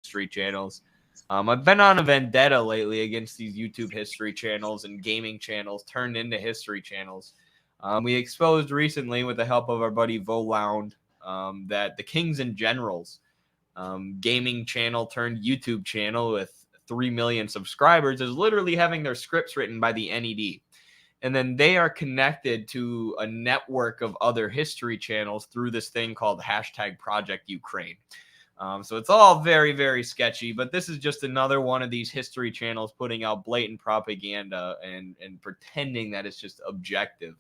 history channels. I've been on a vendetta lately against these YouTube history channels and gaming channels turned into history channels. We exposed recently, with the help of our buddy Volound, that the Kings and Generals gaming channel turned YouTube channel with 3 million subscribers is literally having their scripts written by the NED. And then they are connected to a network of other history channels through this thing called #ProjectUkraine. So it's all very, very sketchy, but this is just another one of these history channels putting out blatant propaganda and pretending that it's just objective.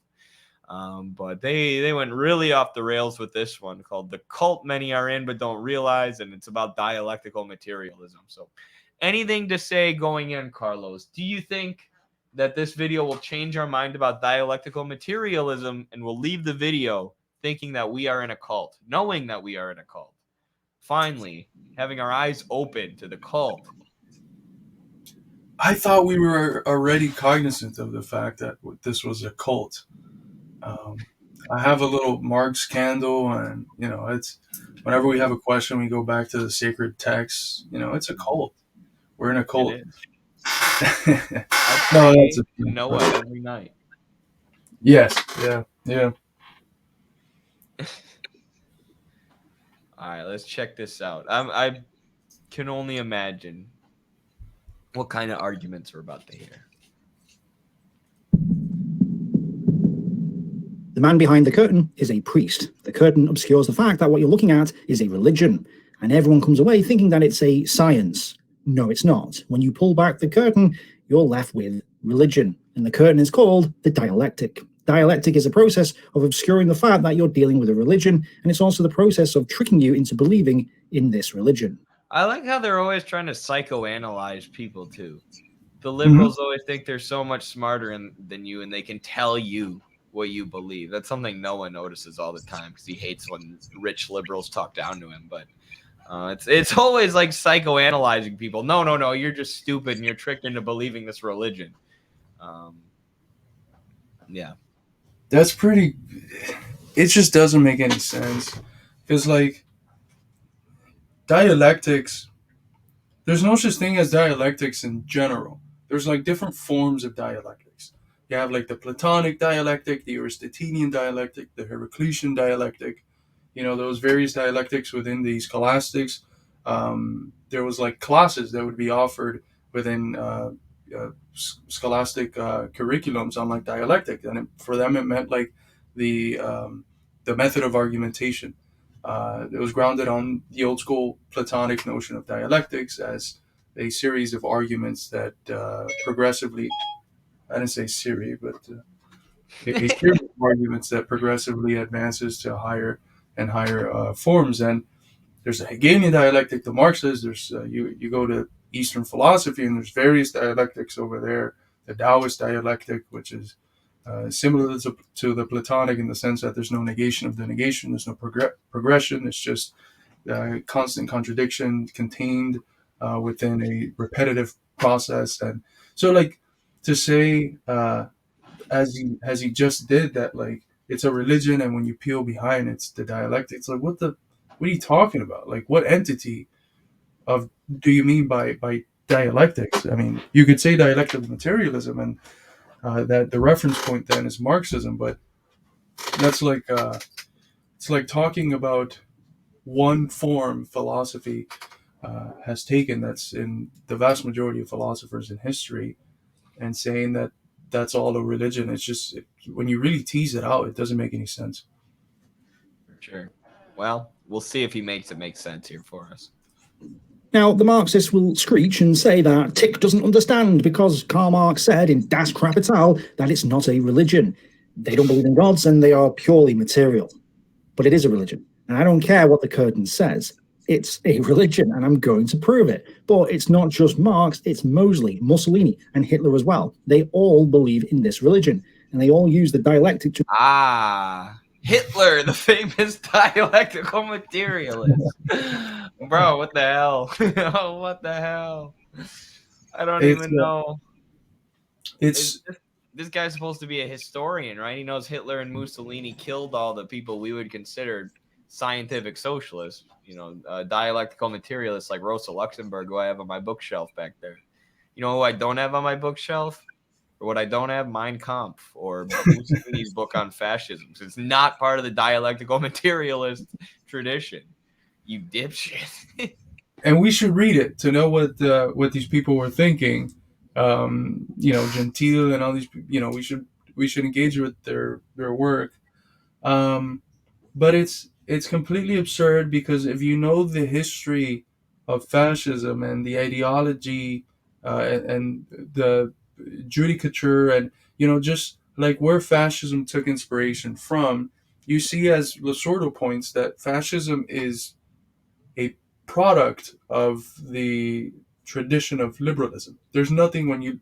But they went really off the rails with this one called The Cult Many Are In But Don't Realize, and it's about dialectical materialism. So anything to say going in, Carlos? Do you think that this video will change our mind about dialectical materialism and we'll leave the video thinking that we are in a cult, knowing that we are in a cult? Finally, having our eyes open to the cult. I thought we were already cognizant of the fact that this was a cult. I have a little Marx candle, and it's whenever we have a question, we go back to the sacred texts. It's a cult. We're in a cult. It is. No, that's Noah every night. Yes. Yeah. All right, let's check this out. I can only imagine what kind of arguments we're about to hear. The man behind the curtain is a priest. The curtain obscures the fact that what you're looking at is a religion, and everyone comes away thinking that it's a science. No, it's not. When you pull back the curtain, you're left with religion, and the curtain is called the dialectic. Dialectic is a process of obscuring the fact that you're dealing with a religion, and it's also the process of tricking you into believing in this religion. I like how they're always trying to psychoanalyze people, too. The liberals always think they're so much smarter than you, and they can tell you what you believe. That's something Noah notices all the time because he hates when rich liberals talk down to him. But it's always like psychoanalyzing people. No, you're just stupid and you're tricked into believing this religion. Yeah. That's pretty. It just doesn't make any sense. Because, like, dialectics, there's no such thing as dialectics in general. There's, like, different forms of dialectics. You have, like, the Platonic dialectic, the Aristotelian dialectic, the Heraclitean dialectic, those various dialectics within the scholastics. There was, like, classes that would be offered within scholastic curriculums on, like, dialectic. And for them, it meant, like, the method of argumentation. It was grounded on the old school Platonic notion of dialectics as a series of arguments that progressively, I didn't say Siri, but a series of arguments that progressively advances to higher and higher forms. And there's a Hegelian dialectic, the Marxists. There's you go to Eastern philosophy, and there's various dialectics over there. The Taoist dialectic, which is similar to the Platonic in the sense that there's no negation of the negation, there's no progression. It's just constant contradiction contained within a repetitive process. And so, like, to say as he just did that, like, it's a religion, and when you peel behind it's the dialectic. It's like, what are you talking about? Like, what entity do you mean by dialectics? I mean, you could say dialectical materialism, and that the reference point then is Marxism, but that's like it's like talking about one form philosophy has taken that's in the vast majority of philosophers in history, and saying that that's all a religion. It's just, when you really tease it out, it doesn't make any sense. Sure. Well, we'll see if he makes it make sense here for us. Now, the Marxists will screech and say that Tick doesn't understand because Karl Marx said in Das Kapital that it's not a religion. They don't believe in gods and they are purely material. But it is a religion. And I don't care what the curtain says. It's a religion, and I'm going to prove it. But it's not just Marx, it's Mosley, Mussolini, and Hitler as well. They all believe in this religion, and they all use the dialectic to... Hitler, the famous dialectical materialist. Bro, what the hell? Oh, what the hell? I don't even know. This guy's supposed to be a historian, right? He knows Hitler and Mussolini killed all the people we would consider scientific socialists, dialectical materialists like Rosa Luxemburg, who I have on my bookshelf back there. You know who I don't have on my bookshelf? Or what I don't have? Mein Kampf or Mussolini's book on fascism. It's not part of the dialectical materialist tradition. You dipshit. And we should read it to know what these people were thinking. Gentile and all these. We should engage with their work. But it's completely absurd, because if you know the history of fascism and the ideology and the judicature, and just like where fascism took inspiration from, you see, as Lasordo points, that fascism is a product of the tradition of liberalism. There's nothing, when you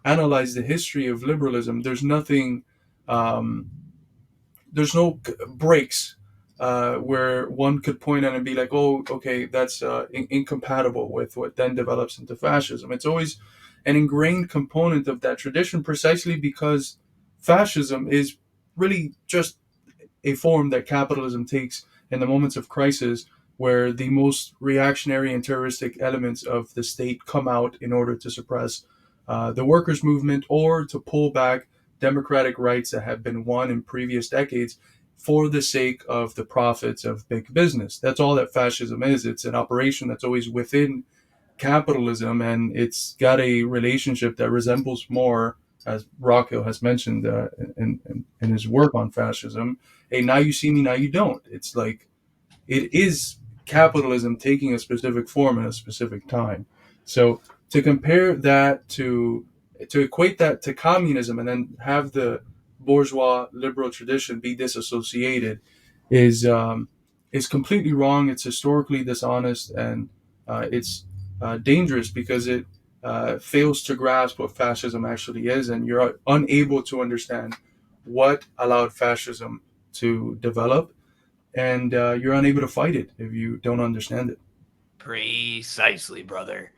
analyze the history of liberalism, there's nothing, there's no breaks where one could point at and be like, oh, okay, that's incompatible with what then develops into fascism. It's always an ingrained component of that tradition, precisely because fascism is really just a form that capitalism takes in the moments of crisis, where the most reactionary and terroristic elements of the state come out in order to suppress the workers' movement, or to pull back democratic rights that have been won in previous decades for the sake of the profits of big business. That's all that fascism is. It's an operation that's always within capitalism, and it's got a relationship that resembles more, as Rockhill has mentioned in his work on fascism, a now you see me, now you don't. It's like, it is capitalism taking a specific form at a specific time. So to compare that to equate that to communism, and then have the bourgeois liberal tradition be disassociated, is completely wrong. It's historically dishonest, and it's dangerous, because it fails to grasp what fascism actually is, and you're unable to understand what allowed fascism to develop, and you're unable to fight it if you don't understand it. Precisely, brother.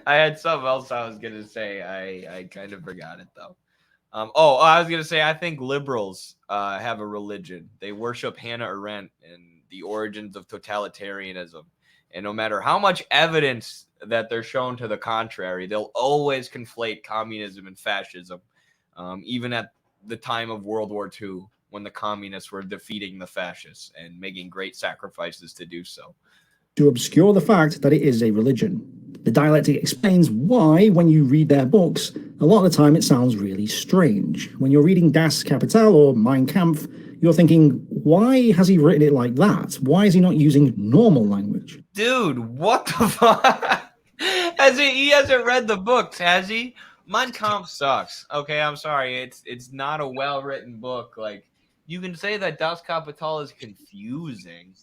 I had something else I was gonna say. I kind of forgot it though. I was gonna say, I think liberals have a religion. They worship Hannah Arendt and the origins of totalitarianism. And no matter how much evidence that they're shown to the contrary, they'll always conflate communism and fascism. Even at the time of World War II, when the communists were defeating the fascists and making great sacrifices to do so. To obscure the fact that it is a religion. The dialectic explains why, when you read their books, a lot of the time it sounds really strange. When you're reading Das Kapital or Mein Kampf, you're thinking, why has he written it like that? Why is he not using normal language? Dude, what the fuck? He hasn't read the books, has he? Mein Kampf sucks. Okay, I'm sorry. It's not a well-written book. Like, you can say that Das Kapital is confusing,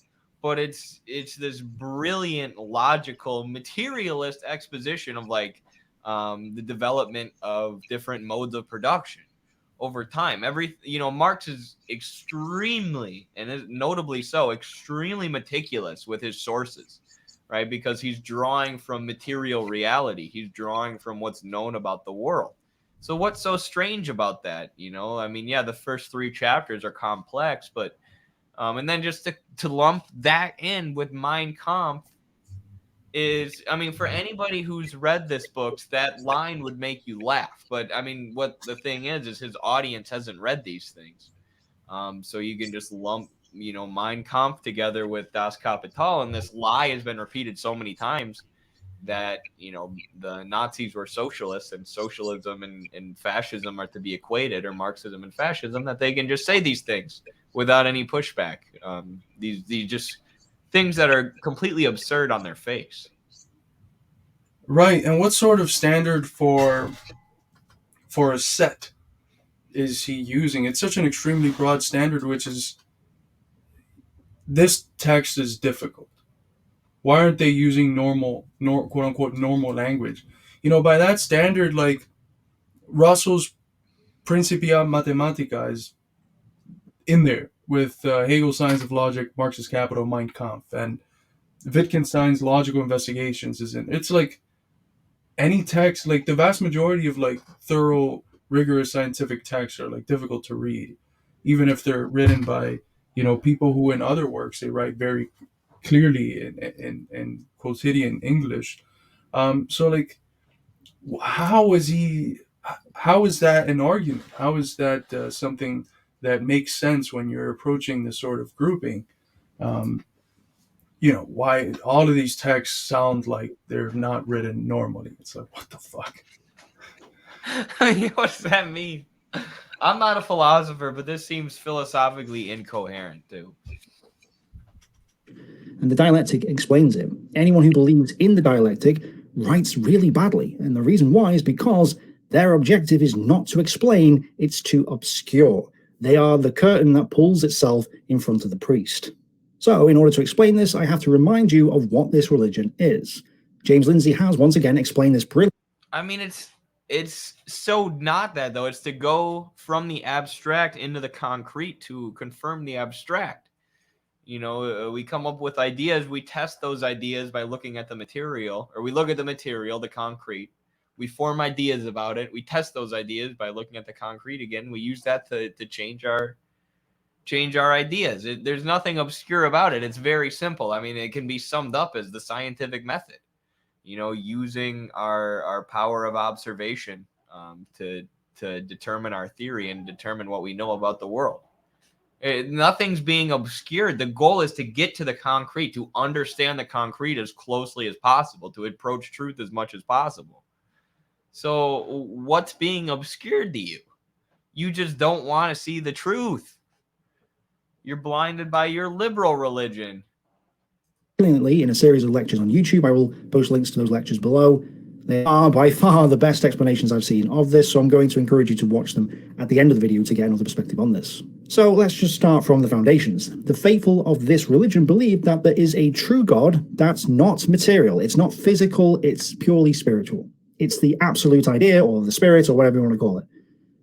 but it's this brilliant, logical, materialist exposition of the development of different modes of production over time. Marx is extremely, and is notably so, extremely meticulous with his sources, right? Because he's drawing from material reality. He's drawing from what's known about the world. So what's so strange about that? The first 3 chapters are complex, but and then just to lump that in with Mein Kampf is, for anybody who's read this book, that line would make you laugh. But what the thing is his audience hasn't read these things. So you can just lump, Mein Kampf together with Das Kapital, and this lie has been repeated so many times that, the Nazis were socialists, and socialism and fascism are to be equated, or Marxism and fascism, that they can just say these things without any pushback. These just things that are completely absurd on their face. Right, and what sort of standard for a set is he using? It's such an extremely broad standard, which is, this text is difficult. Why aren't they using quote unquote normal language? By that standard, like Russell's Principia Mathematica is in there with Hegel's Science of Logic, Marx's Capital, Mein Kampf, and Wittgenstein's Logical Investigations is in. It's like any text, the vast majority of thorough, rigorous scientific texts are difficult to read. even if they're written by, people who in other works they write very clearly in quotidian English. So like, how is he? How is that an argument? How is that something that makes sense when you're approaching this sort of grouping? Um, why all of these texts sound like they're not written normally. It's like, what the fuck? What does that mean? I'm not a philosopher, but this seems philosophically incoherent too. And the dialectic explains it. Anyone who believes in the dialectic writes really badly, and the reason why is because their objective is not to explain, it's to obscure. They are the curtain that pulls itself in front of the priest. So, in order to explain this, I have to remind you of what this religion is. James Lindsay has once again explained this brilliantly. I mean, it's so not that, though. It's to go from the abstract into the concrete to confirm the abstract. We come up with ideas. We test those ideas by looking at the material, or we look at the material, the concrete. We form ideas about it. We test those ideas by looking at the concrete again. We use that to change our ideas. There's nothing obscure about it. It's very simple. I mean, it can be summed up as the scientific method. Using our power of observation to determine our theory and determine what we know about the world. Nothing's being obscured. The goal is to get to the concrete, to understand the concrete as closely as possible, to approach truth as much as possible. So what's being obscured to you? You just don't want to see the truth. You're blinded by your liberal religion. In a series of lectures on YouTube. I will post links to those lectures below. They are by far the best explanations I've seen of this, so I'm going to encourage you to watch them at the end of the video to get another perspective on this. So let's just start from the foundations. The faithful of this religion believe that there is a true God that's not material, it's not physical, it's purely spiritual. It's the absolute idea, or the spirit, or whatever you want to call it.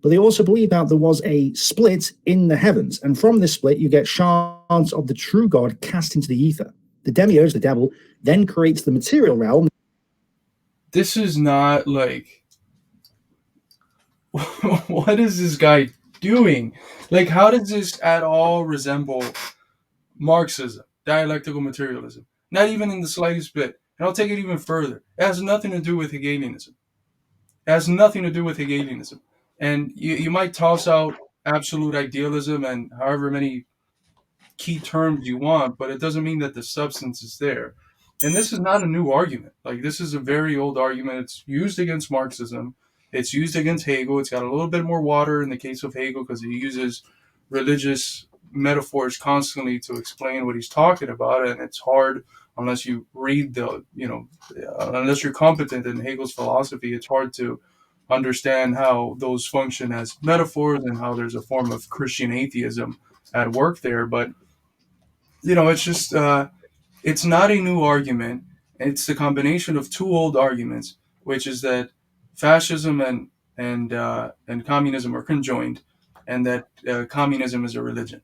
But they also believe that there was a split in the heavens, and from this split you get shards of the true God cast into the ether. The demiurge, the devil, then creates the material realm. This is not like, what is this guy doing? Like, how does this at all resemble Marxism, dialectical materialism? Not even in the slightest bit. And I'll take it even further. It has nothing to do with Hegelianism. It has nothing to do with Hegelianism. And you might toss out absolute idealism and however many key terms you want, but it doesn't mean that the substance is there. And this is not a new argument. Like, this is a very old argument. It's used against Marxism. It's used against Hegel. It's got a little bit more water in the case of Hegel because he uses religious metaphors constantly to explain what he's talking about. And it's hard unless you read unless you're competent in Hegel's philosophy, it's hard to understand how those function as metaphors and how there's a form of Christian atheism at work there. But, it's just... it's not a new argument. It's the combination of two old arguments, which is that fascism and communism are conjoined, and that communism is a religion.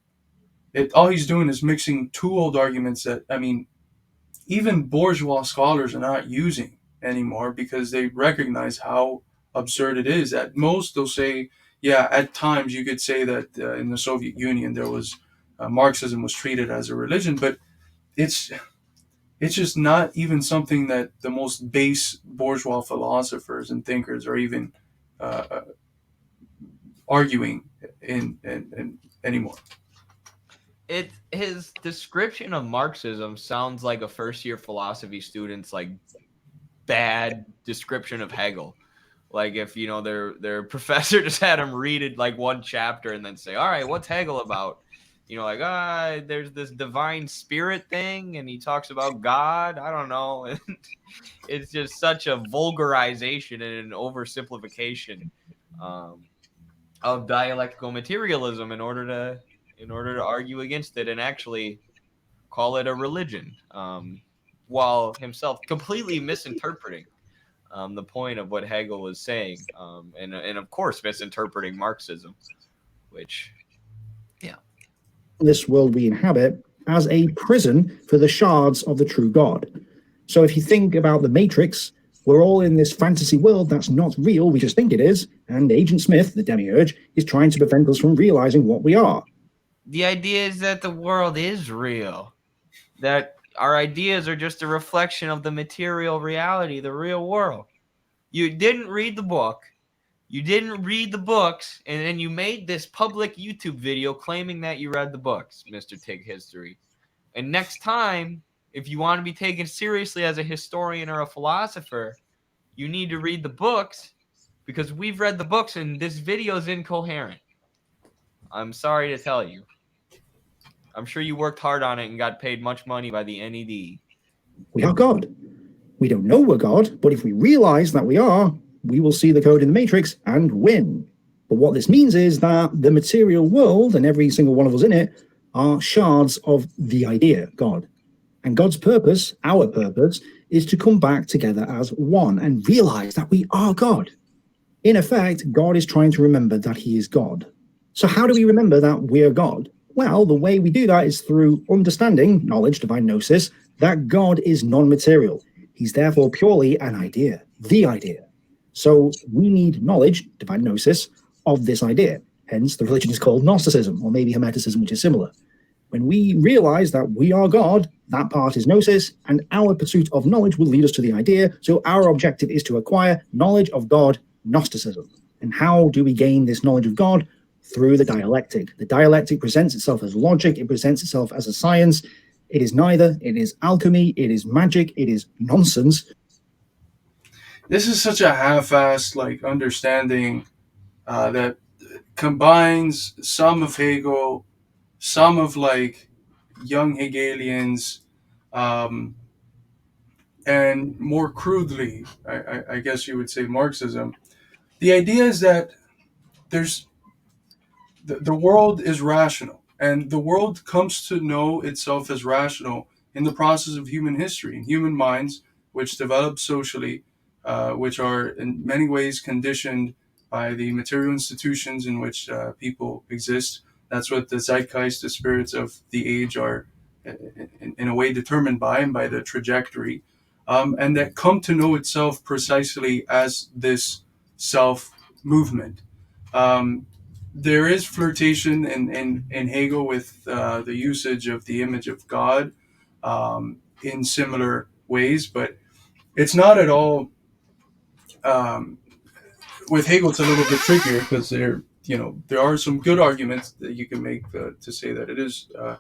All he's doing is mixing two old arguments that, I mean, even bourgeois scholars are not using anymore because they recognize how absurd it is. At most, they'll say, yeah, at times you could say that in the Soviet Union there was Marxism was treated as a religion, but it's just not even something that the most base bourgeois philosophers and thinkers are even arguing in anymore. His description of Marxism sounds like a first-year philosophy student's like bad description of Hegel. Like if their professor just had him read it like one chapter and then say, "All right, what's Hegel about?" There's this divine spirit thing, and he talks about God. I don't know. It's just such a vulgarization and an oversimplification of dialectical materialism in order to argue against it and actually call it a religion, while himself completely misinterpreting the point of what Hegel was saying, and of course misinterpreting Marxism, which, yeah. This world we inhabit as a prison for the shards of the true God. So if you think about the Matrix, We're all in this fantasy world that's not real, we just think it is, and Agent Smith, the demiurge, is trying to prevent us from realizing what we are. The idea is that the world is real, that our ideas are just a reflection of the material reality, the real world. You didn't read the book. You didn't read the books, and then you made this public YouTube video claiming that you read the books, Mr. Tig History. And next time, if you want to be taken seriously as a historian or a philosopher, you need to read the books, because we've read the books and this video is incoherent. I'm sorry to tell you. I'm sure you worked hard on it and got paid much money by the NED. We are God. We don't know we're God, but if we realize that we are, we will see the code in the matrix and win. But what this means is that the material world and every single one of us in it are shards of the idea, God. And God's purpose, our purpose, is to come back together as one and realize that we are God. In effect, God is trying to remember that he is God. So how do we remember that we're God? Well, the way we do that is through understanding, knowledge, divine gnosis, that God is non-material. He's therefore purely an idea, the idea. So we need knowledge, divine gnosis, of this idea. Hence, the religion is called Gnosticism, or maybe Hermeticism, which is similar. When we realize that we are God, that part is gnosis, and our pursuit of knowledge will lead us to the idea. So our objective is to acquire knowledge of God, Gnosticism. And how do we gain this knowledge of God? Through the dialectic. The dialectic presents itself as logic, it presents itself as a science. It is neither, it is alchemy, it is magic, it is nonsense. This is such a half-assed understanding that combines some of Hegel, some of young Hegelians, and more crudely, I guess you would say Marxism. The idea is that there's the world is rational, and the world comes to know itself as rational in the process of human history, in human minds, which develop socially, which are in many ways conditioned by the material institutions in which people exist. That's what the zeitgeist, the spirits of the age, are in a way determined by, and by the trajectory, and that come to know itself precisely as this self movement. There is flirtation in Hegel with the usage of the image of God in similar ways, but it's not at all. With Hegel, it's a little bit trickier because there are some good arguments that you can make to say that it is a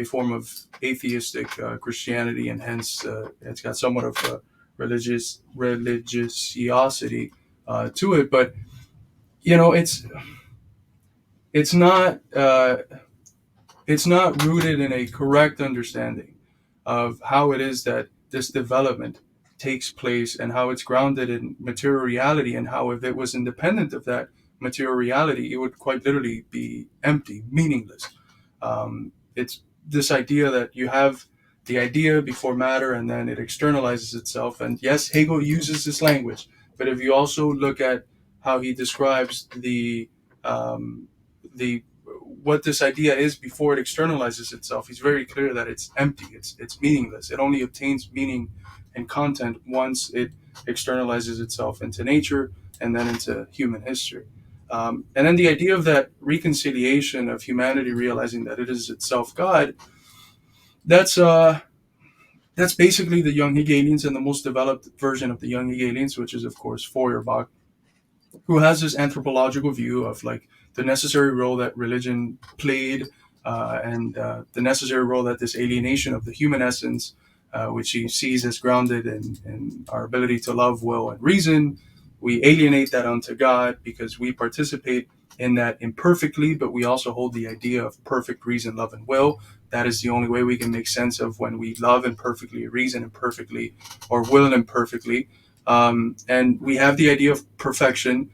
form of atheistic Christianity, and hence it's got somewhat of a religiosity to it. But it's not rooted in a correct understanding of how it is that this development takes place, and how it's grounded in material reality, and how if it was independent of that material reality, it would quite literally be empty, meaningless. It's this idea that you have the idea before matter, and then it externalizes itself. And yes, Hegel uses this language, but if you also look at how he describes the what this idea is before it externalizes itself, he's very clear that it's empty, it's meaningless. It only obtains meaning and content once it externalizes itself into nature and then into human history. And then the idea of that reconciliation of humanity realizing that it is itself God, that's basically the young Hegelians, and the most developed version of the young Hegelians, which is of course Feuerbach, who has this anthropological view of the necessary role that religion played, and the necessary role that this alienation of the human essence, which he sees as grounded in our ability to love, will, and reason, we alienate that unto God because we participate in that imperfectly, but we also hold the idea of perfect reason, love, and will. That is the only way we can make sense of when we love imperfectly, reason imperfectly, or will imperfectly. And we have the idea of perfection.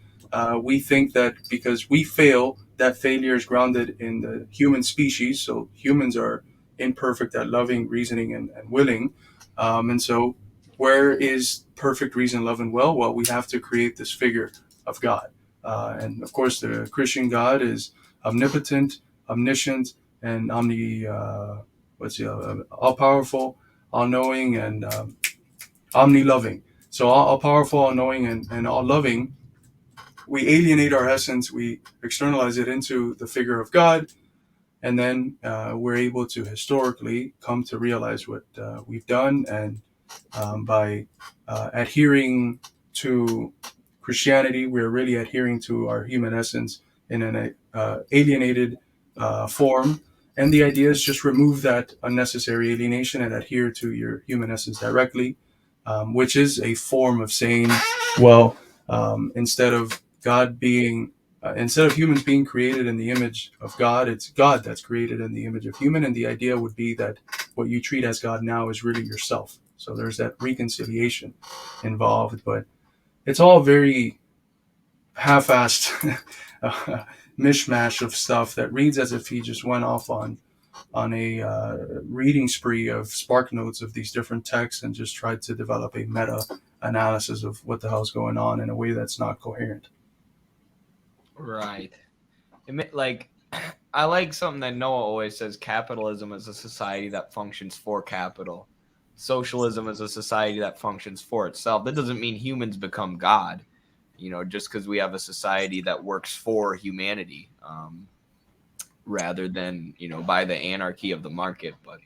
We think that because we fail, that failure is grounded in the human species. So humans are imperfect at loving, reasoning, and willing. And so where is perfect reason, love, and will? Well, we have to create this figure of God. And of course, the Christian God is omnipotent, omniscient, and all-powerful, all-knowing, and omni-loving. So all powerful, all knowing, and all loving, we alienate our essence, we externalize it into the figure of God, and then we're able to historically come to realize what we've done, and by adhering to Christianity, we're really adhering to our human essence in an alienated form. And the idea is just remove that unnecessary alienation and adhere to your human essence directly, which is a form of saying, well, instead of God being instead of humans being created in the image of God, it's God that's created in the image of human. And the idea would be that what you treat as God now is really yourself. So there's that reconciliation involved, but it's all very half-assed mishmash of stuff that reads as if he just went off on a reading spree of spark notes of these different texts and just tried to develop a meta analysis of what the hell's going on in a way that's not coherent. Right. Like, I like something that Noah always says: capitalism is a society that functions for capital. Socialism is a society that functions for itself. That doesn't mean humans become God, just because we have a society that works for humanity, rather than, by the anarchy of the market. But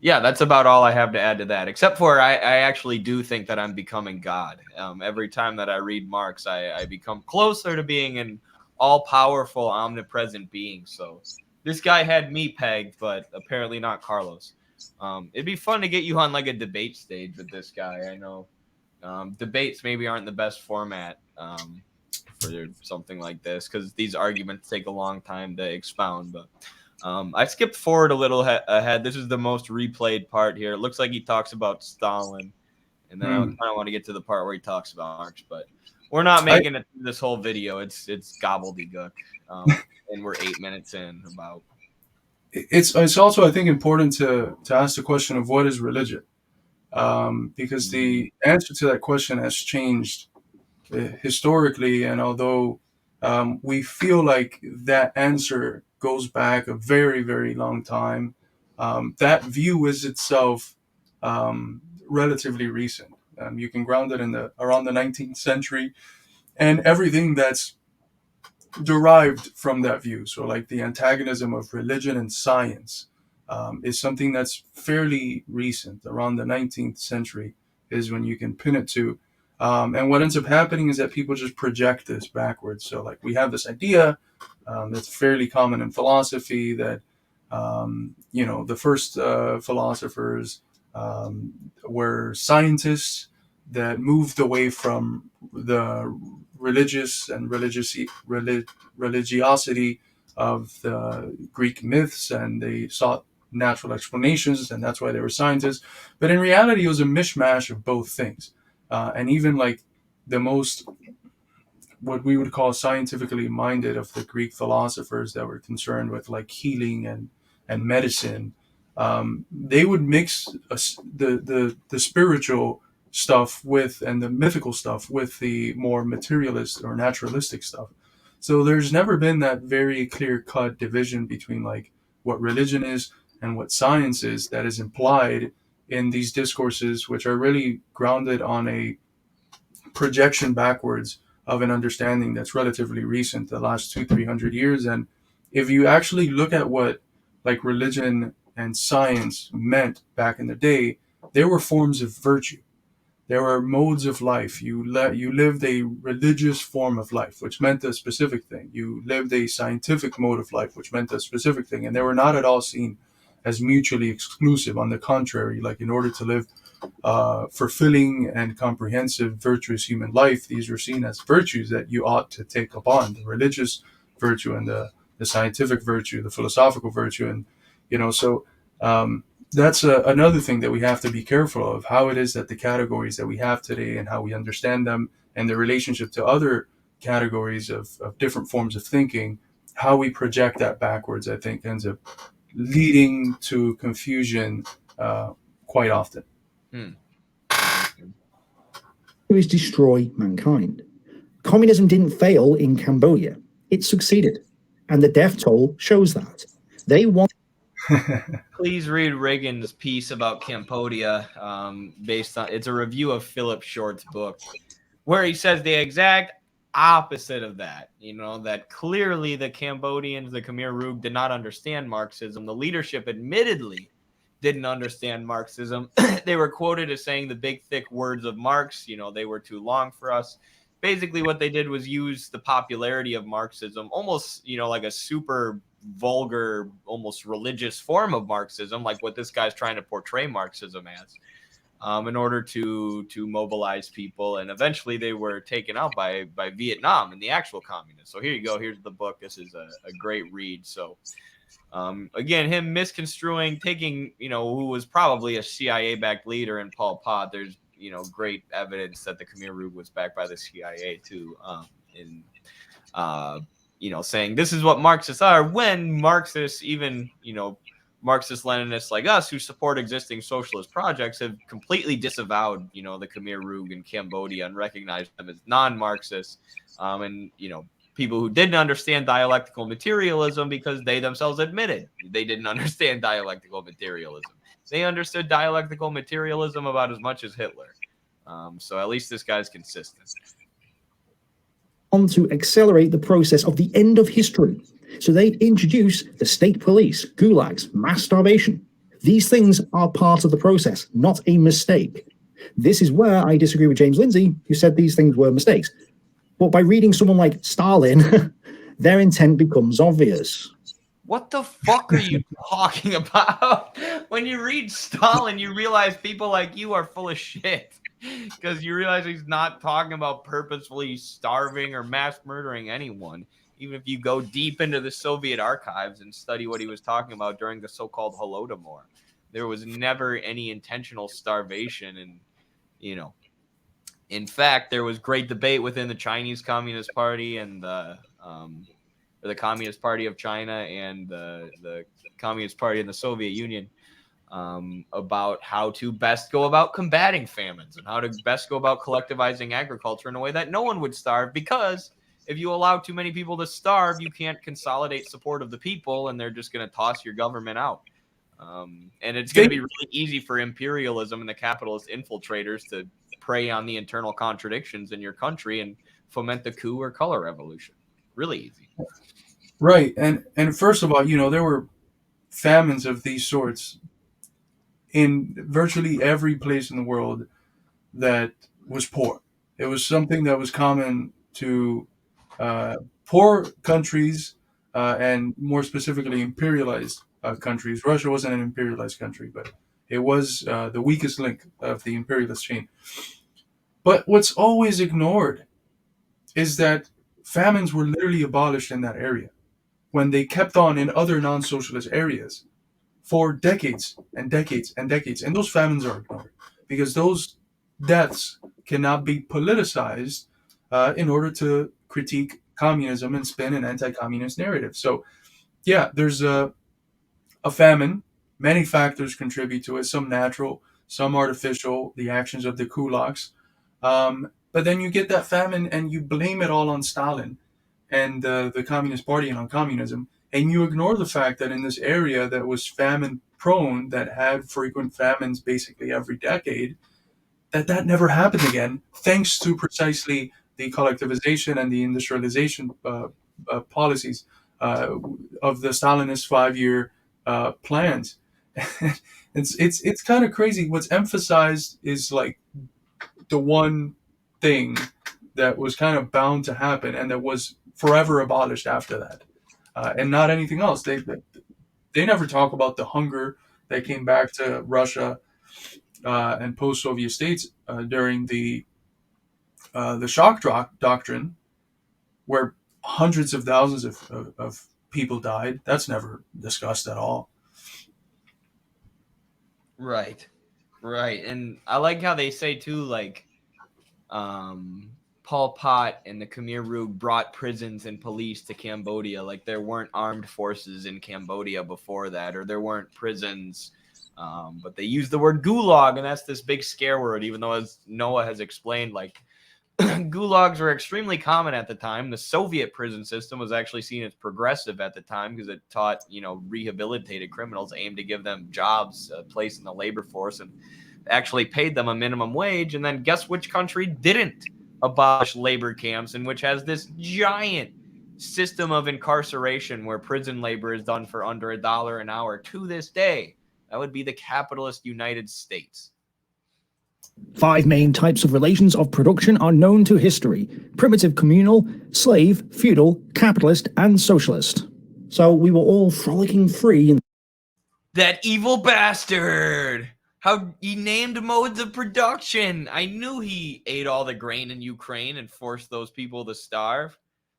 yeah, that's about all I have to add to that, except for I actually do think that I'm becoming God. Every time that I read Marx, I become closer to being an all-powerful, omnipresent being. So this guy had me pegged, but apparently not Carlos. It'd be fun to get you on like a debate stage with this guy. I know debates maybe aren't the best format for something like this, because these arguments take a long time to expound. But I skipped forward a little ahead. This is the most replayed part here. It looks like he talks about Stalin, and then I kind of want to get to the part where he talks about Marx, but we're not making it through this whole video. It's gobbledygook, and we're 8 minutes in. About it's also, I think, important to ask the question of what is religion, because the answer to that question has changed historically, and although we feel like that answer goes back a very, very long time, that view is itself relatively recent. You can ground it in around the 19th century, and everything that's derived from that view. So, like the antagonism of religion and science is something that's fairly recent. Around the 19th century is when you can pin it to. And what ends up happening is that people just project this backwards. So, like, we have this idea that's fairly common in philosophy that, the first philosophers were scientists that moved away from the religious and religiosity of the Greek myths, and they sought natural explanations, and that's why they were scientists. But in reality, it was a mishmash of both things. And even like the most, what we would call scientifically minded of the Greek philosophers that were concerned with like healing and medicine, they would mix the spiritual stuff with, and the mythical stuff with, the more materialist or naturalistic stuff. So there's never been that very clear cut division between like what religion is and what science is that is implied in these discourses, which are really grounded on a projection backwards of an understanding that's relatively recent, the last 200-300 years. And if you actually look at what like religion and science meant back in the day, they were forms of virtue. There were modes of life. You lived a religious form of life, which meant a specific thing. You lived a scientific mode of life, which meant a specific thing. And they were not at all seen as mutually exclusive. On the contrary, like in order to live fulfilling and comprehensive, virtuous human life, these were seen as virtues that you ought to take upon: the religious virtue and the scientific virtue, the philosophical virtue. And so that's another thing that we have to be careful of, how it is that the categories that we have today and how we understand them and the relationship to other categories of different forms of thinking, how we project that backwards, I think ends up leading to confusion quite often. Is destroy mankind. Communism didn't fail in Cambodia. It succeeded. And the death toll shows that. They want Please read Reagan's piece about Cambodia, based on it's a review of Philip Short's book, where he says the exact opposite of that. You know, that clearly the Cambodians, the Khmer Rouge, did not understand Marxism. The leadership admittedly didn't understand Marxism. They were quoted as saying the big, thick words of Marx, you know, they were too long for us. Basically, what they did was use the popularity of Marxism, almost, you know, like a super vulgar, almost religious form of Marxism, like what this guy's trying to portray Marxism as, in order to mobilize people. And eventually they were taken out by Vietnam and the actual communists. So here you go. Here's the book. This is a great read. So again, him misconstruing, taking, you know, who was probably a CIA-backed leader in Pol Pot. There's, you know, great evidence that the Khmer Rouge was backed by the CIA too, in you know, saying this is what Marxists are, when Marxists, even, you know, Marxist-Leninists like us who support existing socialist projects, have completely disavowed, you know, the Khmer Rouge in Cambodia and recognized them as non-Marxists, and, you know, people who didn't understand dialectical materialism because they themselves admitted they didn't understand dialectical materialism. They understood dialectical materialism about as much as Hitler. So at least this guy's consistent. On to accelerate the process of the end of history. So they introduce the state police, gulags, mass starvation. These things are part of the process, not a mistake. This is where I disagree with James Lindsay, who said these things were mistakes. But by reading someone like Stalin, their intent becomes obvious. What the fuck are you talking about? When you read Stalin, you realize people like you are full of shit. Because you realize he's not talking about purposefully starving or mass murdering anyone. Even if you go deep into the Soviet archives and study what he was talking about during the so-called Holodomor, there was never any intentional starvation. And, you know, in fact, there was great debate within the Chinese Communist Party and the Communist Party of China and the Communist Party in the Soviet Union, about how to best go about combating famines and how to best go about collectivizing agriculture in a way that no one would starve, because if you allow too many people to starve, you can't consolidate support of the people, and they're just going to toss your government out. And it's going to be really easy for imperialism and the capitalist infiltrators to prey on the internal contradictions in your country and foment the coup or color revolution. Really easy. Right. And first of all, you know, there were famines of these sorts in virtually every place in the world that was poor. It was something that was common to poor countries, and more specifically imperialized countries. Russia wasn't an imperialized country, but it was the weakest link of the imperialist chain. But what's always ignored is that famines were literally abolished in that area when they kept on in other non-socialist areas for decades and decades and decades. And those famines are ignored because those deaths cannot be politicized in order to critique communism and spin an anti-communist narrative. So, yeah, there's a famine. Many factors contribute to it, some natural, some artificial, the actions of the kulaks. But then you get that famine and you blame it all on Stalin and the Communist Party and on communism. And you ignore the fact that in this area that was famine prone, that had frequent famines basically every decade, that never happened again, thanks to precisely the collectivization and the industrialization policies of the Stalinist 5-year plans. it's kind of crazy. What's emphasized is like the one thing that was kind of bound to happen and that was forever abolished after that, and not anything else. They never talk about the hunger that came back to Russia and post-Soviet states during the shock doctrine, where hundreds of thousands of people died. That's never discussed at all. Right. And I like how they say too, like, Pol Pot and the Khmer Rouge brought prisons and police to Cambodia. Like, there weren't armed forces in Cambodia before that, or there weren't prisons. But they used the word gulag, and that's this big scare word, even though, as Noah has explained, like, Gulags were extremely common at the time. The Soviet prison system was actually seen as progressive at the time because it taught, rehabilitated criminals, aimed to give them jobs, a place in the labor force, and actually paid them a minimum wage. And then guess which country didn't abolish labor camps, and which has this giant system of incarceration where prison labor is done for under $1 an hour to this day? That would be the capitalist United States. 5 main types of relations of production are known to history: primitive communal, slave, feudal, capitalist, and socialist. So we were all frolicking free in that evil bastard! How he named modes of production! I knew he ate all the grain in Ukraine and forced those people to starve.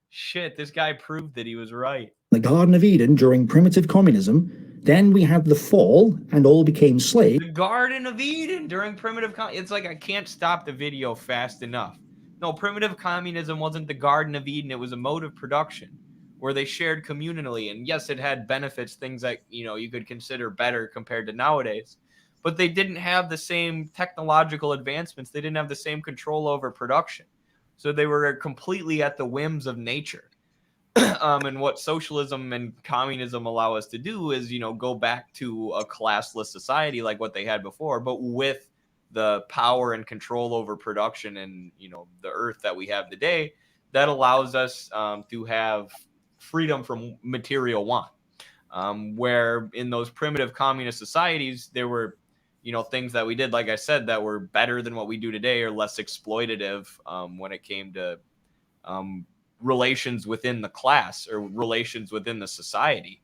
Shit, this guy proved that he was right. the Garden of Eden during primitive communism. Then we had the fall, and all became slaves. The Garden of Eden during primitive communism. It's like I can't stop the video fast enough. No, primitive communism wasn't the Garden of Eden. It was a mode of production where they shared communally. And yes, it had benefits, things that, you could consider better compared to nowadays. But they didn't have the same technological advancements. They didn't have the same control over production. So they were completely at the whims of nature. And what socialism and communism allow us to do is, go back to a classless society like what they had before, but with the power and control over production and, the earth that we have today, that allows us to have freedom from material want. Where in those primitive communist societies, there were, things that we did, like I said, that were better than what we do today or less exploitative when it came to relations within the class or relations within the society.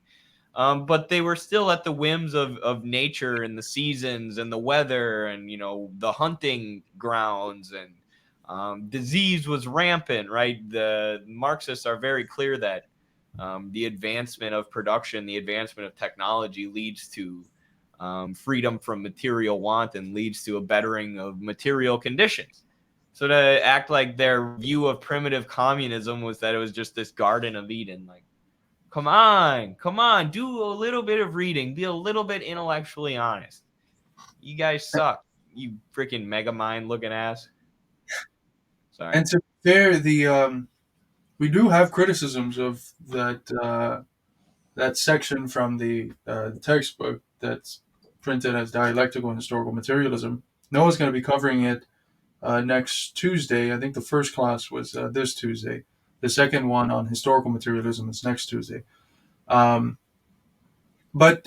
But they were still at the whims of nature and the seasons and the weather and, the hunting grounds, and disease was rampant, right? The Marxists are very clear that the advancement of production, the advancement of technology leads to freedom from material want and leads to a bettering of material conditions. So to act like their view of primitive communism was that it was just this Garden of Eden, like, come on, do a little bit of reading, be a little bit intellectually honest. You guys suck, you freaking mega mind looking ass. Sorry. And to be fair, we do have criticisms of that section from the textbook that's printed as dialectical and historical materialism. Noah's going to be covering it next Tuesday. I think the first class was this Tuesday. The second one on historical materialism is next Tuesday. But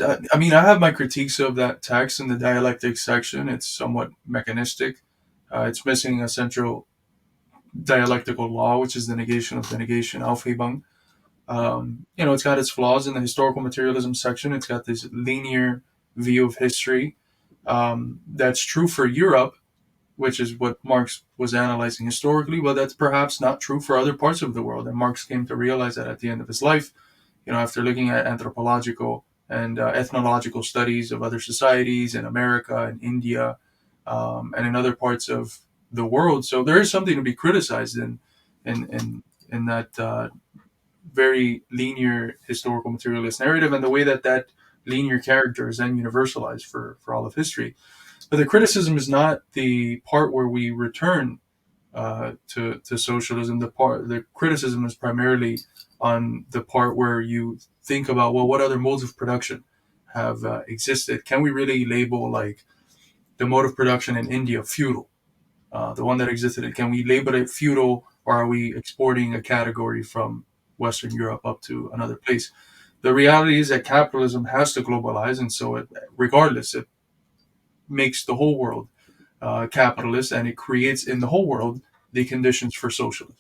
I have my critiques of that text in the dialectic section. It's somewhat mechanistic. It's missing a central dialectical law, which is the negation of the negation, Aufhebung. It's got its flaws in the historical materialism section. It's got this linear view of history that's true for Europe, which is what Marx was analyzing historically, but that's perhaps not true for other parts of the world. And Marx came to realize that at the end of his life, after looking at anthropological and ethnological studies of other societies in America and India and in other parts of the world. So there is something to be criticized in that very linear historical materialist narrative and the way that linear character is then universalized for all of history. But the criticism is not the part where we return to socialism. The criticism is primarily on the part where you think about, well, what other modes of production have existed? Can we really label like the mode of production in India feudal? The one that existed, can we label it feudal, or are we exporting a category from Western Europe up to another place? The reality is that capitalism has to globalize, and so regardless, it makes the whole world capitalist, and it creates in the whole world the conditions for socialism.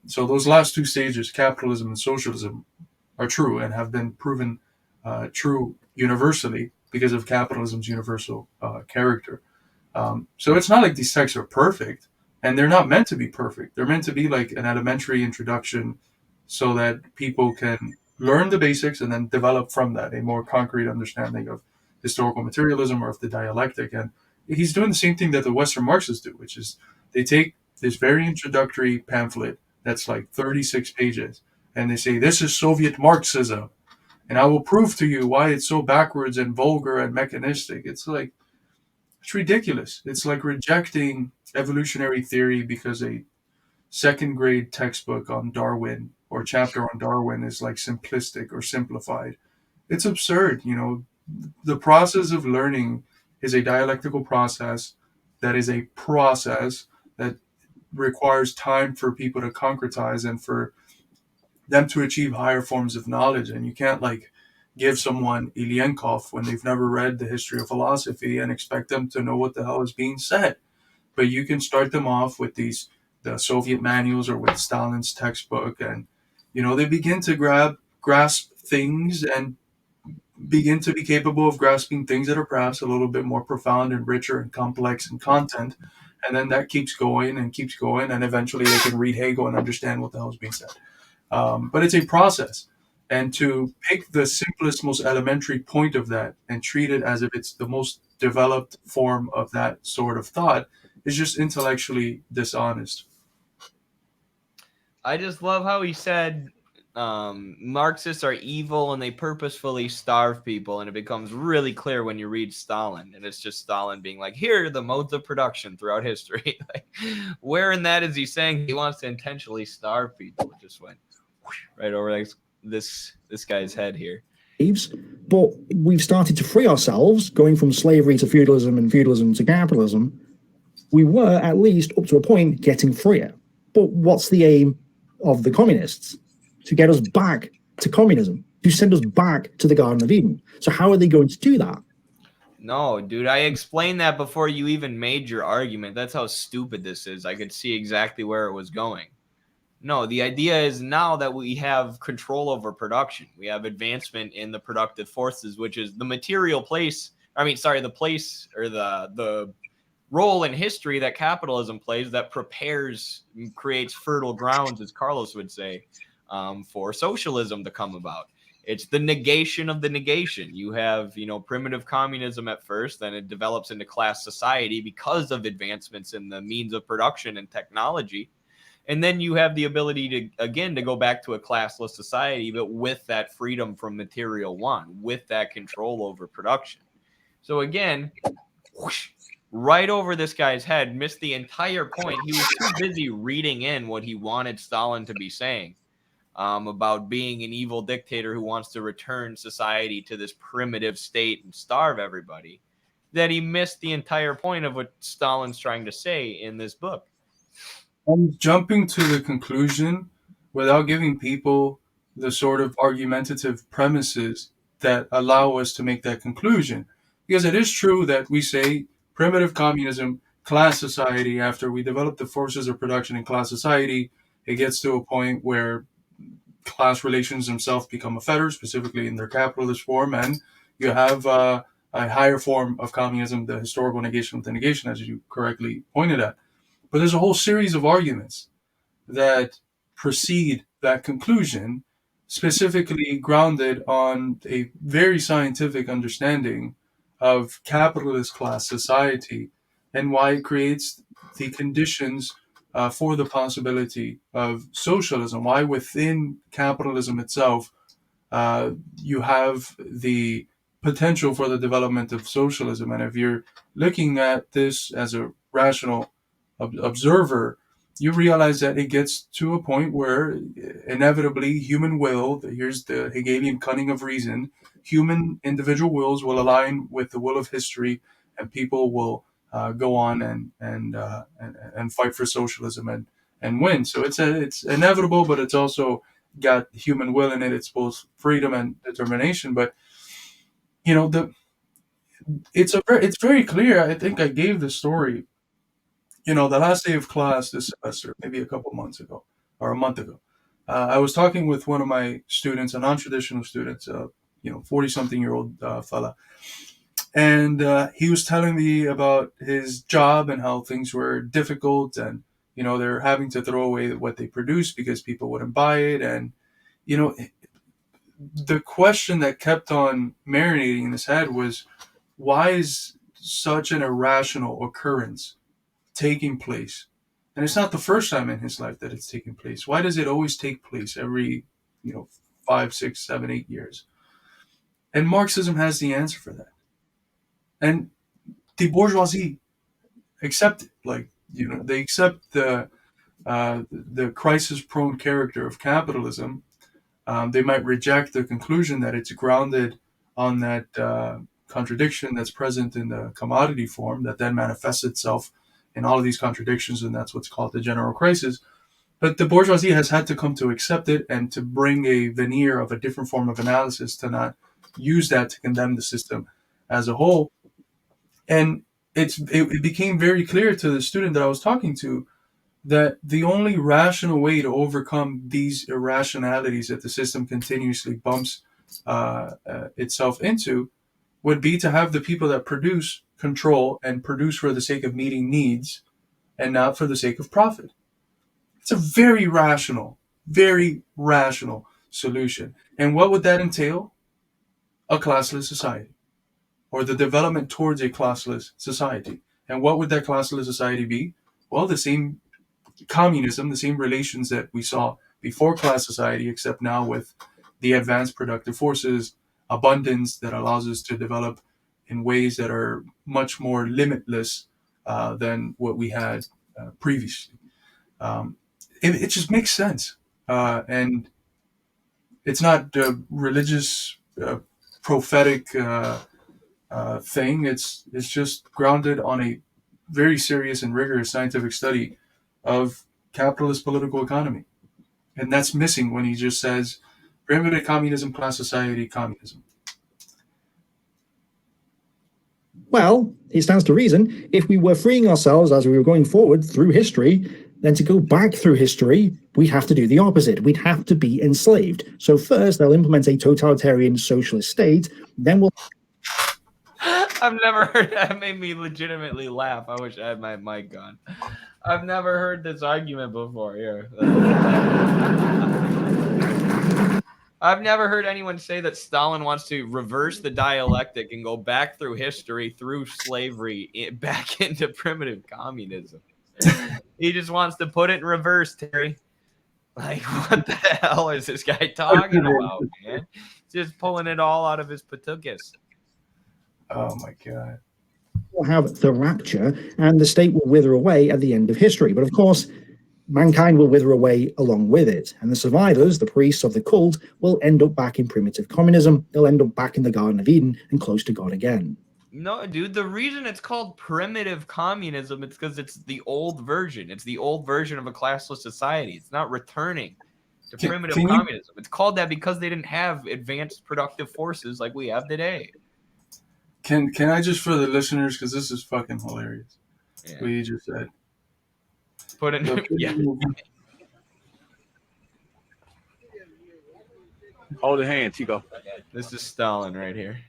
So those last two stages, capitalism and socialism, are true and have been proven true universally because of capitalism's universal character. So it's not like these texts are perfect, and they're not meant to be perfect. They're meant to be like an elementary introduction so that people can learn the basics and then develop from that a more concrete understanding of historical materialism or of the dialectic. And he's doing the same thing that the Western Marxists do, which is they take this very introductory pamphlet that's like 36 pages, and they say, this is Soviet Marxism, and I will prove to you why it's so backwards and vulgar and mechanistic. It's like, It's ridiculous. It's like rejecting evolutionary theory because a second grade textbook on Darwin or chapter on Darwin is like simplistic or simplified. It's absurd. The process of learning is a dialectical process that is a process that requires time for people to concretize and for them to achieve higher forms of knowledge. And you can't like give someone Ilyenkov when they've never read the history of philosophy and expect them to know what the hell is being said. But you can start them off with the Soviet manuals or with Stalin's textbook, and they begin to grasp things and begin to be capable of grasping things that are perhaps a little bit more profound and richer and complex in content. And then that keeps going, and eventually they can read Hegel and understand what the hell is being said. But it's a process. And to pick the simplest, most elementary point of that and treat it as if it's the most developed form of that sort of thought is just intellectually dishonest. I just love how he said Marxists are evil and they purposefully starve people, and it becomes really clear when you read Stalin, and it's just Stalin being like, here are the modes of production throughout history. Like, where in that is he saying he wants to intentionally starve people? It just went right over like this guy's head here. But we've started to free ourselves, going from slavery to feudalism and feudalism to capitalism. We were, at least up to a point, getting freer. But what's the aim of the communists? To get us back to communism, to send us back to the Garden of Eden. So how are they going to do that? No, dude, I explained that before you even made your argument. That's how stupid this is. I could see exactly where it was going. No, the idea is now that we have control over production, we have advancement in the productive forces, which is the material place. The place or the role in history that capitalism plays that prepares, creates fertile grounds, as Carlos would say, for socialism to come about. It's the negation of the negation. You have, primitive communism at first, then it develops into class society because of advancements in the means of production and technology. And then you have the ability to go back to a classless society, but with that freedom from material one, with that control over production. So again, whoosh, right over this guy's head, missed the entire point. He was too busy reading in what he wanted Stalin to be saying about being an evil dictator who wants to return society to this primitive state and starve everybody, that he missed the entire point of what Stalin's trying to say in this book. I'm jumping to the conclusion without giving people the sort of argumentative premises that allow us to make that conclusion. Because it is true that we say primitive communism, class society, after we develop the forces of production in class society, it gets to a point where class relations themselves become a fetter, specifically in their capitalist form, and you have a higher form of communism, the historical negation of the negation, as you correctly pointed at. But there's a whole series of arguments that precede that conclusion, specifically grounded on a very scientific understanding of capitalist class society and why it creates the conditions for the possibility of socialism, why within capitalism itself you have the potential for the development of socialism. And if you're looking at this as a rational observer, you realize that it gets to a point where inevitably human will, here's the Hegelian cunning of reason, human individual wills will align with the will of history, and people will go on and fight for socialism and win. So it's inevitable, but it's also got human will in it. It's both freedom and determination. But it's very clear. I think I gave the story. The last day of class this semester, maybe a couple months ago or a month ago, I was talking with one of my students, a non-traditional student, 40-something-year-old fella, and he was telling me about his job and how things were difficult, and they're having to throw away what they produce because people wouldn't buy it, and the question that kept on marinating in his head was, why is such an irrational occurrence taking place? And it's not the first time in his life that it's taking place. Why does it always take place every, 5, 6, 7, 8 years? And Marxism has the answer for that. And the bourgeoisie accept it. Like, they accept the crisis-prone character of capitalism. They might reject the conclusion that it's grounded on that contradiction that's present in the commodity form that then manifests itself in all of these contradictions, and that's what's called the general crisis. But the bourgeoisie has had to come to accept it and to bring a veneer of a different form of analysis, to not use that to condemn the system as a whole. And it became very clear to the student that I was talking to that the only rational way to overcome these irrationalities that the system continuously bumps itself into would be to have the people that produce control and produce for the sake of meeting needs and not for the sake of profit. It's a very rational solution. And what would that entail? A classless society, or the development towards a classless society. And what would that classless society be? Well, the same communism, the same relations that we saw before class society, except now with the advanced productive forces, abundance that allows us to develop in ways that are much more limitless than what we had previously. It just makes sense. And it's not a religious, prophetic thing. It's just grounded on a very serious and rigorous scientific study of capitalist political economy. And that's missing when he just says primitive communism, class society, communism. Well, it stands to reason, if we were freeing ourselves as we were going forward through history, then to go back through history, we'd have to do the opposite. We'd have to be enslaved. So first, they'll implement a totalitarian socialist state, then we'll... I've never heard that. Made me legitimately laugh. I wish I had my mic on. I've never heard this argument before. Here. I've never heard anyone say that Stalin wants to reverse the dialectic and go back through history, through slavery, back into primitive communism. He just wants to put it in reverse, Terry. Like, what the hell is this guy talking about, man? Just pulling it all out of his patukas. Oh my God. We'll have the rapture, and the state will wither away at the end of history. But of course, mankind will wither away along with it. And the survivors, the priests of the cult, will end up back in primitive communism. They'll end up back in the Garden of Eden and close to God again. No, dude, the reason it's called primitive communism is because it's the old version. It's the old version of a classless society. It's not returning to primitive communism. It's called that because they didn't have advanced productive forces like we have today. Can I just, for the listeners, because this is fucking hilarious, what you just said. Put it in, yeah. Hold the hand, Chico. This is Stalin right here.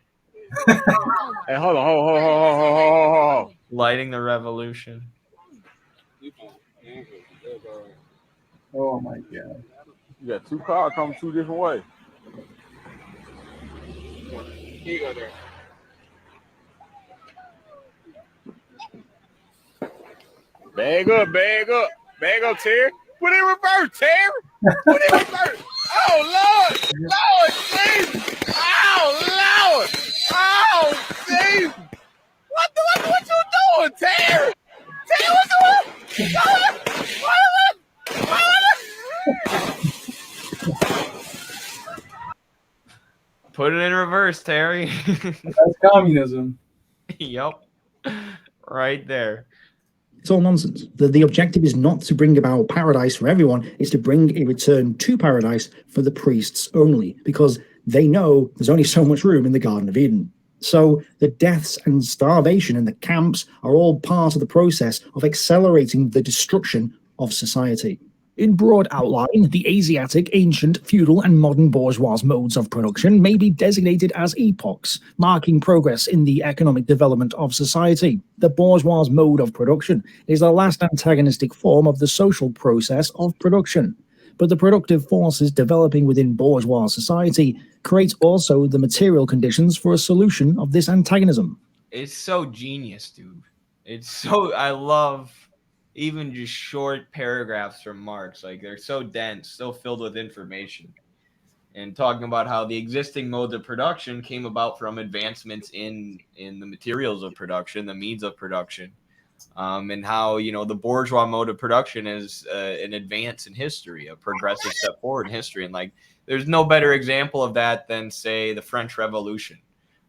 Hey, hold on. Lighting the revolution. Oh my God. You got two cars coming two different ways. Here you go there. Bag up, Terry. Put it in reverse, Terry. Put it in reverse. Oh, Lord, Jesus. Oh, Lord. Oh, Jesus. What you doing, Terry? Terry, what you doing? Put it in reverse, Terry. That's communism. Yep. Right there. It's all nonsense. The objective is not to bring about paradise for everyone, it's to bring a return to paradise for the priests only, because they know there's only so much room in the Garden of Eden. So the deaths and starvation in the camps are all part of the process of accelerating the destruction of society. In broad outline, the Asiatic, ancient, feudal, and modern bourgeois modes of production may be designated as epochs, marking progress in the economic development of society. The bourgeois mode of production is the last antagonistic form of the social process of production. But the productive forces developing within bourgeois society create also the material conditions for a solution of this antagonism. It's so genius, dude. It's so, I love even just short paragraphs from Marx. Like, they're so dense, so filled with information. and talking about how the existing modes of production came about from advancements in the materials of production, the means of production, and how, you know, the bourgeois mode of production is an advance in history, a progressive step forward in history. And like, there's no better example of that than, say, the French Revolution,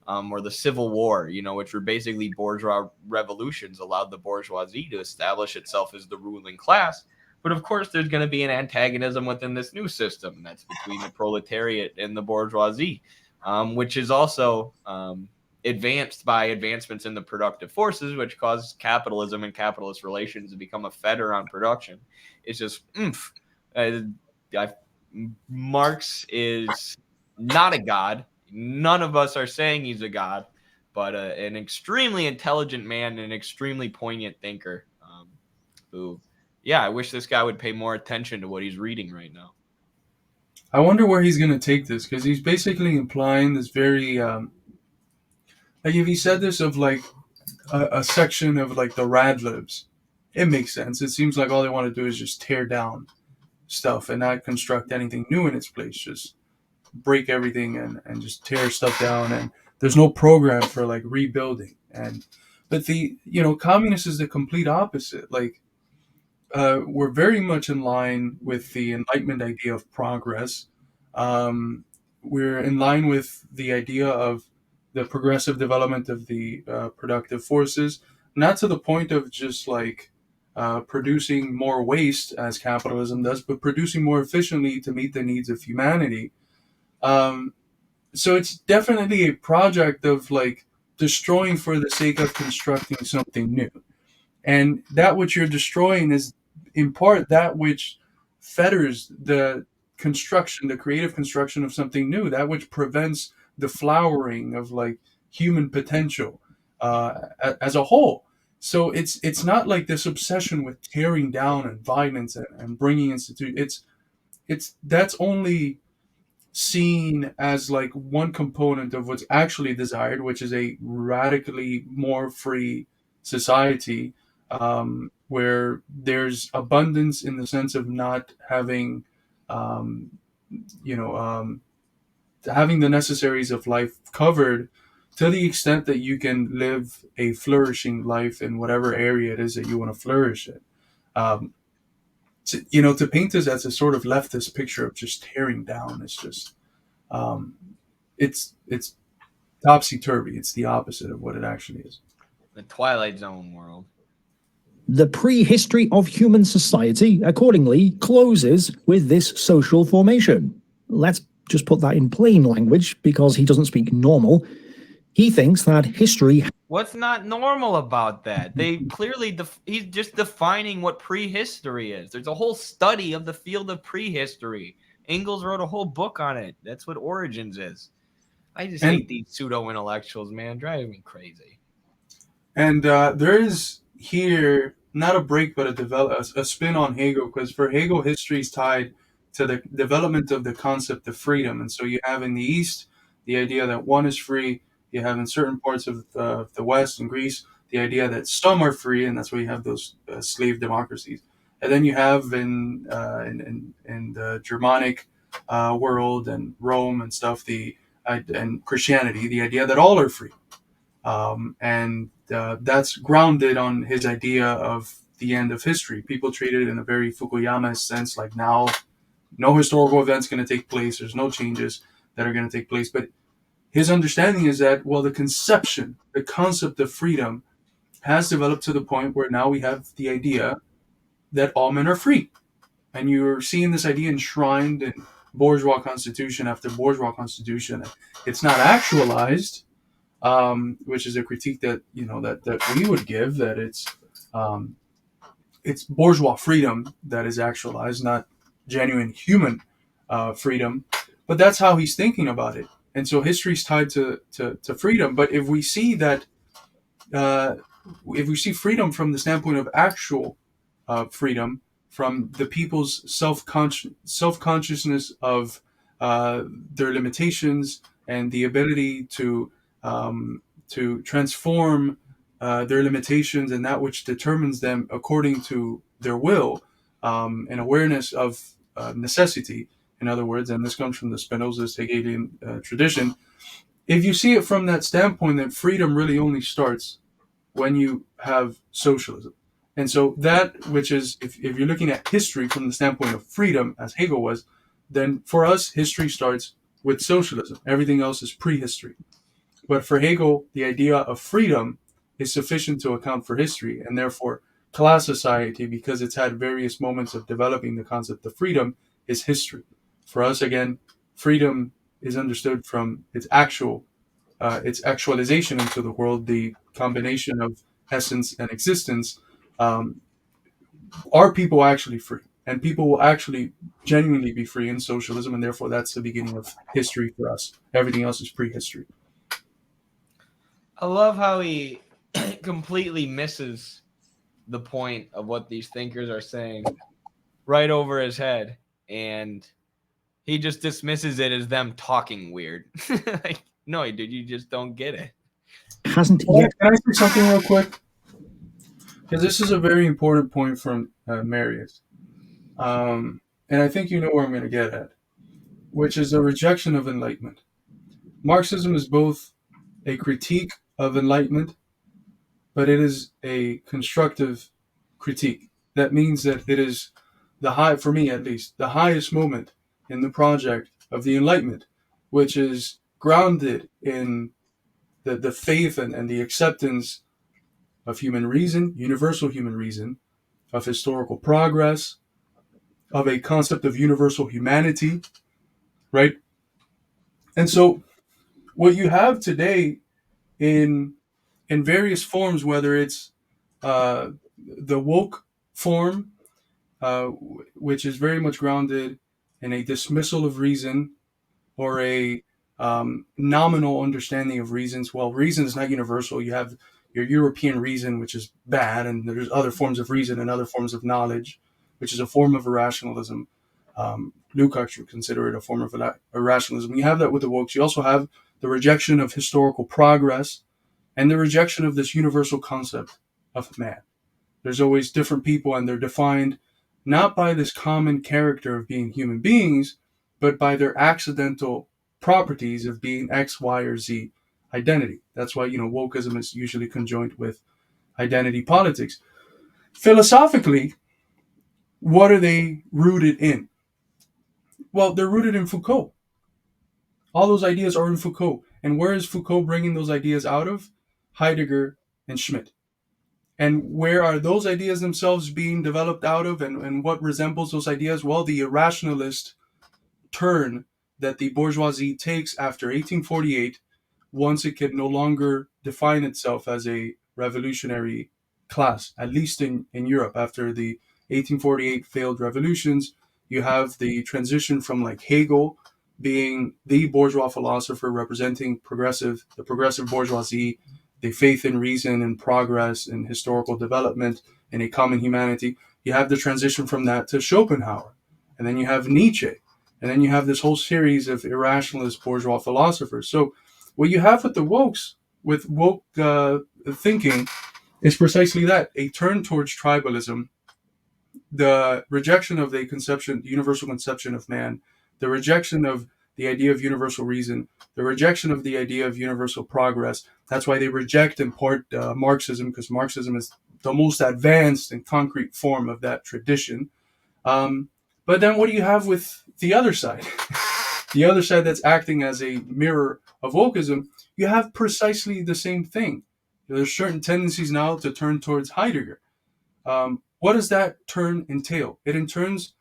or the Civil War, you know, which were basically bourgeois revolutions, allowed the bourgeoisie to establish itself as the ruling class. But of course, there's going to be an antagonism within this new system that's between the proletariat and the bourgeoisie, which is also advanced by advancements in the productive forces, which cause capitalism and capitalist relations to become a fetter on production. It's just Marx is not a god. None of us are saying he's a god, but an extremely intelligent man and an extremely poignant thinker, who, yeah, I wish this guy would pay more attention to what he's reading right now. I wonder where he's going to take this, because he's basically implying this very, like, if he said this of like a section of like the Radlibs, it makes sense. It seems like all they want to do is just tear down stuff and not construct anything new in its place. Just break everything and just tear stuff down, and there's no program for like rebuilding. And but the, you know, communist is the complete opposite. Like, we're very much in line with the Enlightenment idea of progress. We're in line with the idea of the progressive development of the productive forces, not to the point of just like producing more waste as capitalism does, but producing more efficiently to meet the needs of humanity. So it's definitely a project of like destroying for the sake of constructing something new. And that which you're destroying is in part that which fetters the construction, the creative construction of something new, that which prevents the flowering of like human potential as a whole. So it's not like this obsession with tearing down and violence and bringing institute. It's that's only seen as like one component of what's actually desired, which is a radically more free society, where there's abundance in the sense of not having, um, you know, having the necessaries of life covered to the extent that you can live a flourishing life in whatever area it is that you want to flourish in. Um, you know, to paint this as a sort of leftist picture of just tearing down, it's just, um, it's topsy turvy. It's the opposite of what it actually is. The Twilight Zone world. The prehistory of human society, accordingly, closes with this social formation. Let's just put that in plain language, because he doesn't speak normal. He thinks that history... What's not normal about that? They clearly, he's just defining what prehistory is. There's a whole study of the field of prehistory. Engels wrote a whole book on it. That's what Origins is. I just hate these pseudo-intellectuals, man. Driving me crazy. And there is here not a break, but a spin on Hegel, because for Hegel, history is tied to the development of the concept of freedom. And so you have in the East the idea that one is free. You have in certain parts of the West and Greece the idea that some are free, and that's why you have those slave democracies. And then you have in the Germanic world and Rome and stuff, and Christianity, the idea that all are free. And that's grounded on his idea of the end of history. People treat it in a very Fukuyama sense, like now no historical event's going to take place. There's no changes that are going to take place. But his understanding is that, well, the concept of freedom has developed to the point where now we have the idea that all men are free. And you're seeing this idea enshrined in bourgeois constitution after bourgeois constitution. It's not actualized, which is a critique that, you know, that we would give, that it's bourgeois freedom that is actualized, not genuine human freedom. But that's how he's thinking about it. And so history is tied to freedom. But if we see that, if we see freedom from the standpoint of actual freedom, from the people's self-consciousness of their limitations and the ability to transform their limitations and that which determines them according to their will, an awareness of necessity, in other words, and this comes from the Spinozist Hegelian tradition, if you see it from that standpoint, that freedom really only starts when you have socialism. And so that, which is, if you're looking at history from the standpoint of freedom, as Hegel was, then for us, history starts with socialism. Everything else is prehistory. But for Hegel, the idea of freedom is sufficient to account for history, and therefore class society, because it's had various moments of developing the concept of freedom, is history. For us, again, freedom is understood from its actualization into the world, the combination of essence and existence. Are people actually free? And people will actually genuinely be free in socialism, and therefore that's the beginning of history for us. Everything else is prehistory. I love how he completely misses the point of what these thinkers are saying right over his head, and he just dismisses it as them talking weird. Like, no, dude, you just don't get it. Hasn't Can yet. I say something real quick? Because this is a very important point from Marius. And I think you know where I'm going to get at, which is the rejection of Enlightenment. Marxism is both a critique of Enlightenment, but it is a constructive critique. That means that it is for me at least, the highest moment in the project of the Enlightenment, which is grounded in the faith and the acceptance of human reason, universal human reason, of historical progress, of a concept of universal humanity, right? And so what you have today in various forms, whether it's the woke form, which is very much grounded in a dismissal of reason or a nominal understanding of reasons. Well, reason is not universal. You have your European reason, which is bad, and there's other forms of reason and other forms of knowledge, which is a form of irrationalism. Lukács would consider it a form of irrationalism. You have that with the wokes. You also have the rejection of historical progress and the rejection of this universal concept of man. There's always different people, and they're defined not by this common character of being human beings, but by their accidental properties of being X, Y, or Z identity. That's why, wokeism is usually conjoined with identity politics. Philosophically, what are they rooted in? Well, they're rooted in Foucault. All those ideas are in Foucault. And where is Foucault bringing those ideas out of? Heidegger and Schmidt. And where are those ideas themselves being developed out of, and what resembles those ideas? Well, the irrationalist turn that the bourgeoisie takes after 1848, once it can no longer define itself as a revolutionary class, at least in Europe. After the 1848 failed revolutions, you have the transition from like Hegel being the bourgeois philosopher representing the progressive bourgeoisie, the faith in reason and progress and historical development and a common humanity. You have the transition from that to Schopenhauer. And then you have Nietzsche. And then you have this whole series of irrationalist bourgeois philosophers. So what you have with the wokes, with woke thinking, is precisely that, a turn towards tribalism, the rejection of the universal conception of man, the rejection of the idea of universal reason, the rejection of the idea of universal progress. That's why they reject in part Marxism, because Marxism is the most advanced and concrete form of that tradition. But then what do you have with the other side? The other side that's acting as a mirror of wokeism, you have precisely the same thing. There's certain tendencies now to turn towards Heidegger. What does that turn entail? It entails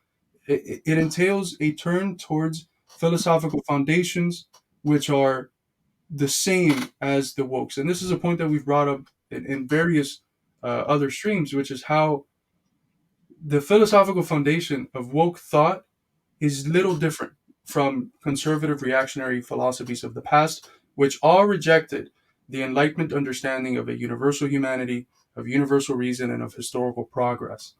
a turn towards philosophical foundations which are the same as the wokes. And this is a point that we've brought up in various other streams, which is how the philosophical foundation of woke thought is little different from conservative reactionary philosophies of the past, which all rejected the Enlightenment understanding of a universal humanity, of universal reason, and of historical progress,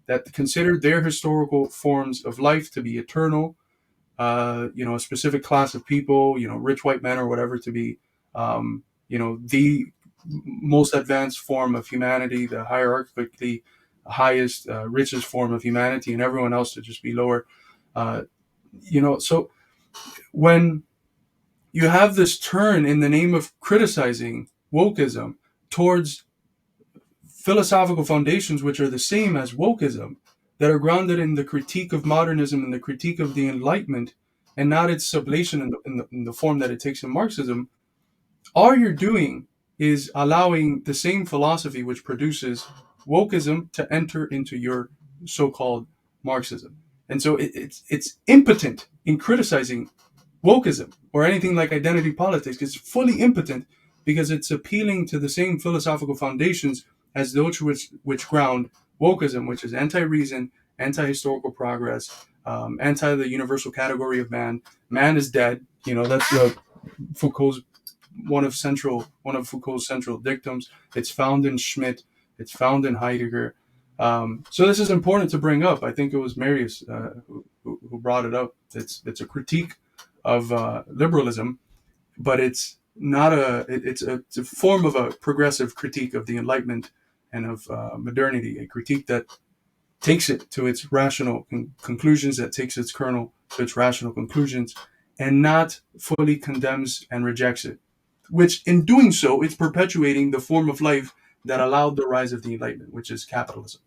that considered their historical forms of life to be eternal, a specific class of people, rich white men or whatever, to be, the most advanced form of humanity, the hierarchically highest, richest form of humanity, and everyone else to just be lower. So when you have this turn in the name of criticizing wokeism towards philosophical foundations which are the same as wokeism, that are grounded in the critique of modernism and the critique of the Enlightenment, and not its sublation in the form that it takes in Marxism, all you're doing is allowing the same philosophy which produces wokeism to enter into your so-called Marxism. And so it's impotent in criticizing wokeism or anything like identity politics. It's fully impotent because it's appealing to the same philosophical foundations as those which ground wokeism, which is anti-reason, anti-historical progress, anti the universal category of man. Man is dead. That's Foucault's one of Foucault's central dictums. It's found in Schmidt. It's found in Heidegger. So this is important to bring up. I think it was Marius who brought it up. It's a critique of liberalism, but it's not it's a form of a progressive critique of the Enlightenment and of modernity, a critique that takes it to its rational conclusions, that takes its kernel to its rational conclusions, and not fully condemns and rejects it, which in doing so, it's perpetuating the form of life that allowed the rise of the Enlightenment, which is capitalism.